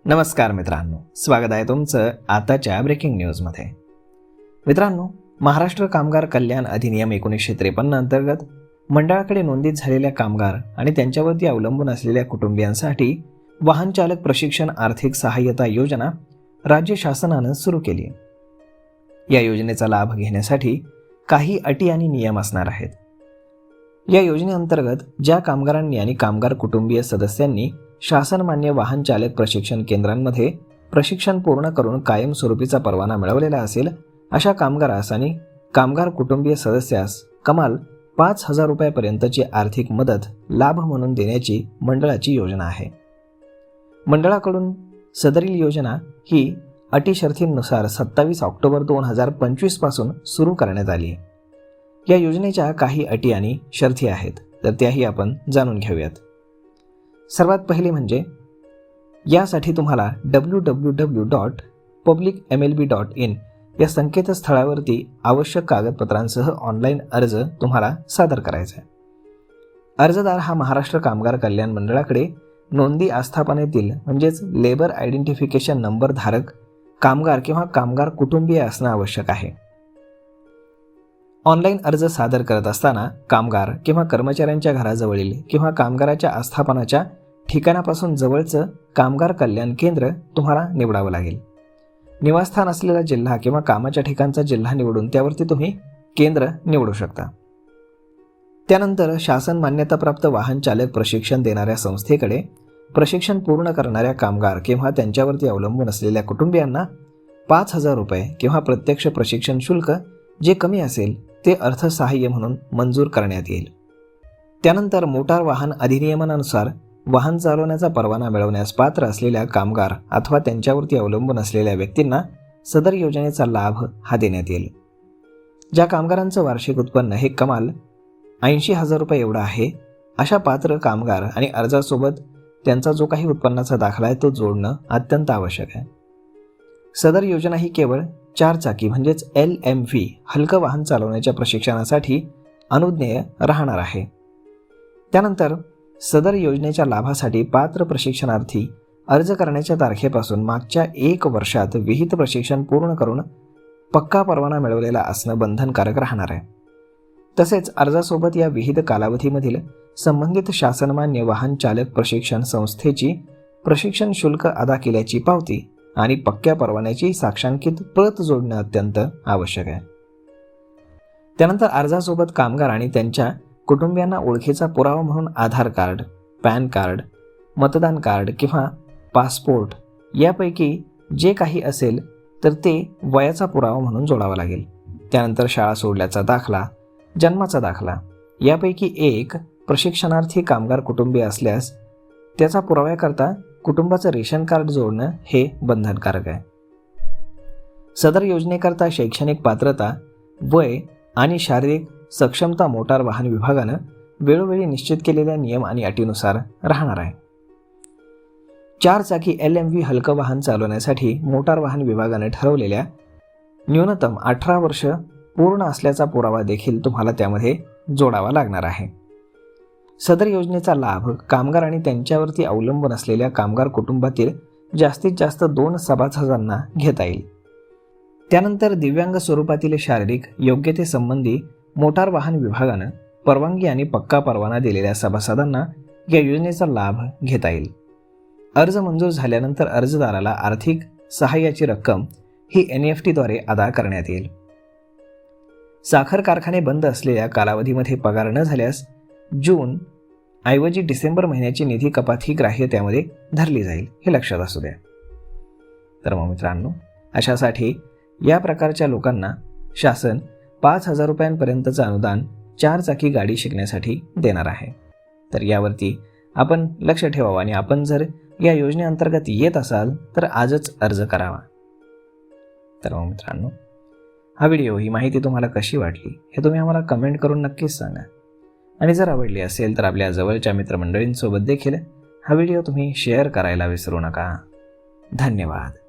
नमस्कार मित्रांनो, स्वागत आहे तुमचं आताच्या ब्रेकिंग न्यूजमध्ये. मित्रांनो, महाराष्ट्र कामगार कल्याण अधिनियम 1953 अंतर्गत मंडळाकडे नोंदीत झालेल्या कामगार आणि त्यांच्यावरती अवलंबून असलेल्या कुटुंबियांसाठी वाहन चालक प्रशिक्षण आर्थिक सहाय्यता योजना राज्य शासनानं सुरू केली. या योजनेचा लाभ घेण्यासाठी काही अटी आणि नियम असणार आहेत. या योजनेअंतर्गत ज्या कामगारांनी आणि कामगार कुटुंबीय सदस्यांनी शासनमान्य वाहन चालक प्रशिक्षण केंद्रांमध्ये प्रशिक्षण पूर्ण करून कायमस्वरूपीचा परवाना मिळवलेला असेल अशा कामगारास आणि कामगार कुटुंबीय सदस्यास कमाल 5,000 रुपयापर्यंतची आर्थिक मदत लाभ म्हणून देण्याची मंडळाची योजना आहे. मंडळाकडून सदरील योजना ही अटी शर्थींनुसार 27 ऑक्टोबर 2025 पासून सुरू करण्यात आली आहे. या योजनेच्या काही अटी आणि शर्थी आहेत, तर त्याही आपण जाणून घेऊयात. सर्वात पहिले म्हणजे यासाठी तुम्हाला www.publicmlb.in या संकेतस्थळावरती आवश्यक कागदपत्रांसह ऑनलाईन अर्ज तुम्हाला सादर करायचा आहे. अर्जदार हा महाराष्ट्र कामगार कल्याण मंडळाकडे नोंदी आस्थापनेतील म्हणजेच लेबर आयडेंटिफिकेशन नंबर धारक कामगार किंवा कामगार कुटुंबीय असणं आवश्यक आहे. ऑनलाईन अर्ज सादर करत असताना कामगार किंवा कर्मचाऱ्यांच्या घराजवळील किंवा कामगाराच्या आस्थापनाच्या ठिकाणापासून जवळचं कामगार कल्याण केंद्र तुम्हाला निवडावं लागेल. निवासस्थान असलेला जिल्हा किंवा कामाच्या ठिकाणचा जिल्हा निवडून त्यावरती तुम्ही केंद्र निवडू शकता. त्यानंतर शासन मान्यताप्राप्त वाहन चालक प्रशिक्षण देणाऱ्या संस्थेकडे प्रशिक्षण पूर्ण करणाऱ्या कामगार किंवा त्यांच्यावरती अवलंबून असलेल्या कुटुंबियांना 5,000 रुपये किंवा प्रत्यक्ष प्रशिक्षण शुल्क जे कमी असेल ते अर्थसहाय्य म्हणून मंजूर करण्यात येईल. त्यानंतर मोटार वाहन अधिनियमानुसार वाहन चालवण्याचा परवाना मिळवण्यास पात्र असलेल्या कामगार अथवा त्यांच्यावरती अवलंबून असलेल्या व्यक्तींना सदर योजनेचा लाभ हा देण्यात येईल. ज्या कामगारांचं वार्षिक उत्पन्न हे कमाल 80,000 रुपये एवढं आहे अशा पात्र कामगार आणि अर्जासोबत त्यांचा जो काही उत्पन्नाचा दाखला आहे तो जोडणं अत्यंत आवश्यक आहे. सदर योजना ही केवळ 4 चाकी म्हणजेच LMV हलकं वाहन चालवण्याच्या प्रशिक्षणासाठी अनुज्ञेय राहणार आहे. त्यानंतर सदर योजनेच्या लाभासाठी पात्र प्रशिक्षणार्थी अर्ज करण्याच्या तारखेपासून मागच्या 1 वर्षात विहित प्रशिक्षण पूर्ण करून पक्का परवाना मिळवलेला असणं बंधनकारक राहणार आहे. तसेच अर्जासोबत या विहित कालावधीमधील संबंधित शासनमान्य वाहन चालक प्रशिक्षण संस्थेची प्रशिक्षण शुल्क अदा केल्याची पावती आणि पक्क्या परवान्याची साक्षांकित प्रत जोडणं अत्यंत आवश्यक आहे. त्यानंतर अर्जासोबत कामगार आणि त्यांच्या कुटुंबियांना ओळखीचा पुरावा म्हणून आधार कार्ड, पॅन कार्ड, मतदान कार्ड किंवा पासपोर्ट यापैकी जे काही असेल तर ते वयाचा पुरावा म्हणून जोडावा लागेल. त्यानंतर शाळा सोडल्याचा दाखला, जन्माचा दाखला यापैकी एक प्रशिक्षणार्थी कामगार कुटुंबीय असल्यास त्याचा पुराव्याकरता कुटुंबाचं रेशन कार्ड जोडणं हे बंधनकारक आहे. सदर योजनेकरता शैक्षणिक पात्रता, वय आणि शारीरिक सक्षमता मोटार वाहन विभागानं वेळोवेळी निश्चित केलेल्या नियम आणि अटीनुसार राहणार आहे. 4 चाकी LMV हलकं वाहन चालवण्यासाठी मोटार वाहन विभागाने ठरवलेल्या न्यूनतम 18 वर्ष पूर्ण असल्याचा पुरावा देखील तुम्हाला त्यामध्ये जोडावा लागणार आहे. सदर योजनेचा लाभ कामगार आणि त्यांच्यावरती अवलंबून असलेल्या कामगार कुटुंबातील जास्तीत जास्त 2 सभासदांना घेता येईल. त्यानंतर दिव्यांग स्वरूपातील शारीरिक योग्यतेसंबंधी मोटार वाहन विभागानं परवानगी आणि पक्का परवाना दिलेल्या सभासदांना या योजनेचा लाभ घेता येईल. अर्ज मंजूर झाल्यानंतर अर्जदाराला आर्थिक सहाय्याची रक्कम ही NEFTद्वारे अदा करण्यात येईल. साखर कारखाने बंद असलेल्या कालावधीमध्ये पगार न झाल्यास जून ऐवजी डिसेंबर महिन्याची निधी कपात ही ग्राह्य त्यामध्ये धरली जाईल, हे लक्षात असू द्या. तर मग मित्रांनो, अशासाठी या प्रकारच्या लोकांना शासन 5,000 रुपयांपर्यंतचं अनुदान 4 चाकी गाडी शिकण्यासाठी देणार आहे. तर यावरती आपण लक्ष ठेवावं आणि आपण जर या योजनेअंतर्गत येत असाल तर आजच अर्ज करावा. तर मग मित्रांनो, हा व्हिडिओ, ही माहिती तुम्हाला कशी वाटली हे तुम्ही आम्हाला कमेंट करून नक्कीच सांगा. आणि जर आवडली असेल तर आपल्या जवळच्या मित्रमंडळींसोबत देखील हा व्हिडिओ तुम्ही शेअर करायला विसरू नका. धन्यवाद.